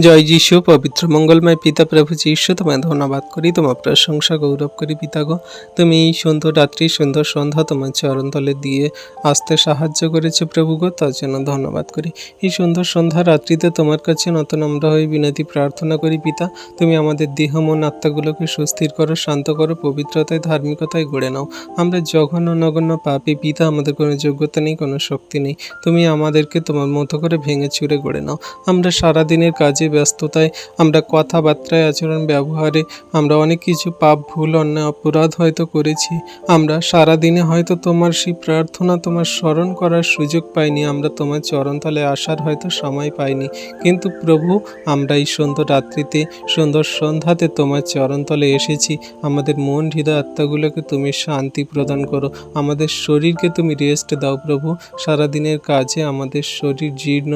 জয় যিশু। পবিত্র মঙ্গলময় পিতা প্রভু যিশু, তোমায় ধন্যবাদ করি, তোমার প্রশংসা গৌরব করি পিতা গো। তুমি এই সুন্দর রাত্রি, সুন্দর সন্ধ্যা তোমার চরণ তলে দিয়ে আসতে সাহায্য করেছে প্রভু গো, তার জন্য ধন্যবাদ করি। এই সুন্দর সন্ধ্যা রাত্রিতে তোমার কাছে নত নম্র হয়ে বিনতি প্রার্থনা করি পিতা। তুমি আমাদের দেহ মন আত্মাগুলোকে সুস্থির করো, শান্ত করো, পবিত্রতায় ধার্মিকতায় গড়ে নাও। আমরা জঘন্য নগণ্য পাপী পিতা, আমাদের কোনো যোগ্যতা নেই, কোনো শক্তি নেই। তুমি আমাদেরকে তোমার মতো করে ভেঙে চুরে গড়ে নাও। আমরা সারাদিনের কাজে ব্যস্ততায়, আমরা কথাবার্তায়, আচরণ ব্যবহারে আমরা অনেক কিছু পাপ, ভুল, অন্যায়, অপরাধ হয়তো করেছি। আমরা সারাদিনে হয়তো তোমার সেই প্রার্থনা, তোমার স্মরণ করার সুযোগ পাইনি, আমরা তোমার চরণতলে আসার হয়তো সময় পাইনি। কিন্তু প্রভু, আমরা এই সুন্দর রাত্রিতে, সুন্দর সন্ধ্যাতে তোমার চরণতলে এসেছি। আমাদের মন, হৃদয়, আত্মাগুলোকে তুমি শান্তি প্রদান করো। আমাদের শরীরকে তুমি রেস্ট দাও প্রভু। সারাদিনের কাজে আমাদের শরীর জীর্ণ,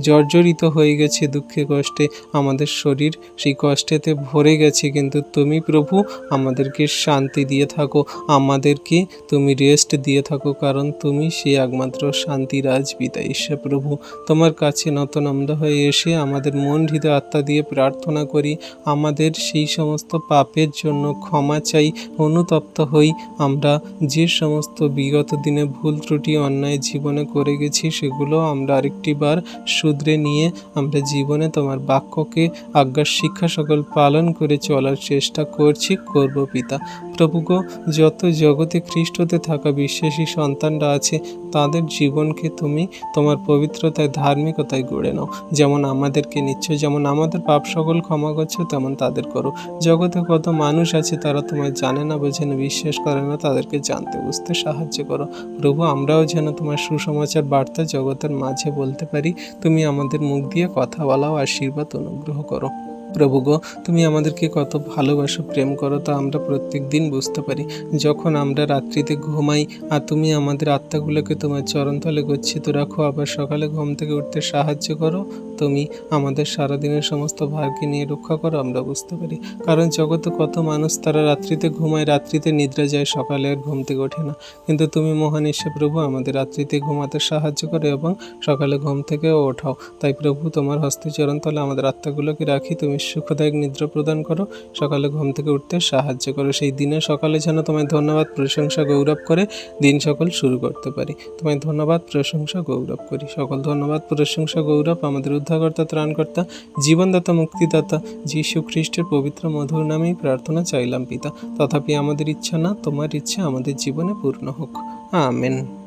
জর্জরিত হয়ে গেছে দুঃখে কষ্টে, আমাদের শরীর সেই কষ্টেতে ভরে গেছে। কিন্তু তুমি প্রভু আমাদেরকে শান্তি দিয়ে থাকো, আমাদেরকে তুমি রেস্ট দিয়ে থাকো, কারণ তুমি সেই একমাত্র শান্তির রাজপিতা ঈশ্বর প্রভু। তোমার কাছে নত নম্র হয়ে এসে আমাদের মন, হৃদয়, আত্মা দিয়ে প্রার্থনা করি। আমাদের সেই সমস্ত পাপের জন্য ক্ষমা চাই, অনুতপ্ত হই। আমরা যে সমস্ত বিগত দিনে ভুল ত্রুটি, অন্যায় জীবনে করে গেছি, সেগুলো আমরা আরেকটি বার শুধরে নিয়ে আমরা জীবনে তোমার বাক্যকে, আজ্ঞার শিক্ষা সকল পালন করে চলার চেষ্টা করব পিতা। প্রভু গো, যত জগতে খ্রিস্টতে থাকা বিশ্বাসী সন্তানরা আছে, তাদের জীবনকে তুমি তোমার পবিত্রতায়, ধার্মিকতায় গড়ে নাও। যেমন আমাদেরকে নিচ্ছ, যেমন আমাদের পাপ সকল ক্ষমা করছো, তেমন তাদের করো। জগতে কত মানুষ আছে, তারা তোমায় জানে না, বোঝে না, বিশ্বাস করে না, তাদেরকে জানতে বুঝতে সাহায্য করো প্রভু। আমরাও যেন তোমার সুসমাচার বার্তা জগতের মাঝে বলতে পারি। তুমি আমাদের মুখ দিয়ে কথা বলাও, আশীর্বাদ অনুগ্রহ করো প্রভু গো। তুমি আমাদেরকে কত ভালোবাসো, প্রেম করো, তা আমরা প্রত্যেক দিন বুঝতে পারি। যখন আমরা রাত্রিতে ঘুমাই আর তুমি আমাদের আত্মাগুলোকে তোমার চরণতলে গচ্ছিত রাখো, আবার সকালে ঘুম থেকে উঠতে সাহায্য করো। তুমি আমাদের সারাদিনের সমস্ত ভারকে নিয়ে রক্ষা করো, আমরা বুঝতে পারি। কারণ জগতে কত মানুষ, তারা রাত্রিতে ঘুমায়, রাত্রিতে নিদ্রা যায়, সকালে আর ঘুম থেকে ওঠে না। কিন্তু তুমি মহান ঈশ্বর প্রভু, আমাদের রাত্রিতে ঘুমাতে সাহায্য করো এবং সকালে ঘুম থেকেও ওঠাও। তাই প্রভু, তোমার হস্তে চরণতলে আমাদের আত্মাগুলোকে রাখি। তুমি সুখদায়ক নিদ্রা প্রদান করো, সকালে ঘুম থেকে উঠতে সাহায্য করো। সেই দিনের সকালে যেন তোমায় ধন্যবাদ, প্রশংসা, গৌরব করে দিন সকল শুরু করতে পারি। তোমায় ধন্যবাদ, প্রশংসা, গৌরব করি। সকল ধন্যবাদ, প্রশংসা, গৌরব আমাদের উদ্ধারকর্তা, ত্রাণকর্তা, জীবনদাতা, মুক্তিদাতা যীশু খ্রিস্টের পবিত্র মধুর নামেই প্রার্থনা চাইলাম পিতা। তথাপি আমাদের ইচ্ছা না, তোমার ইচ্ছা আমাদের জীবনে পূর্ণ হোক। আমেন।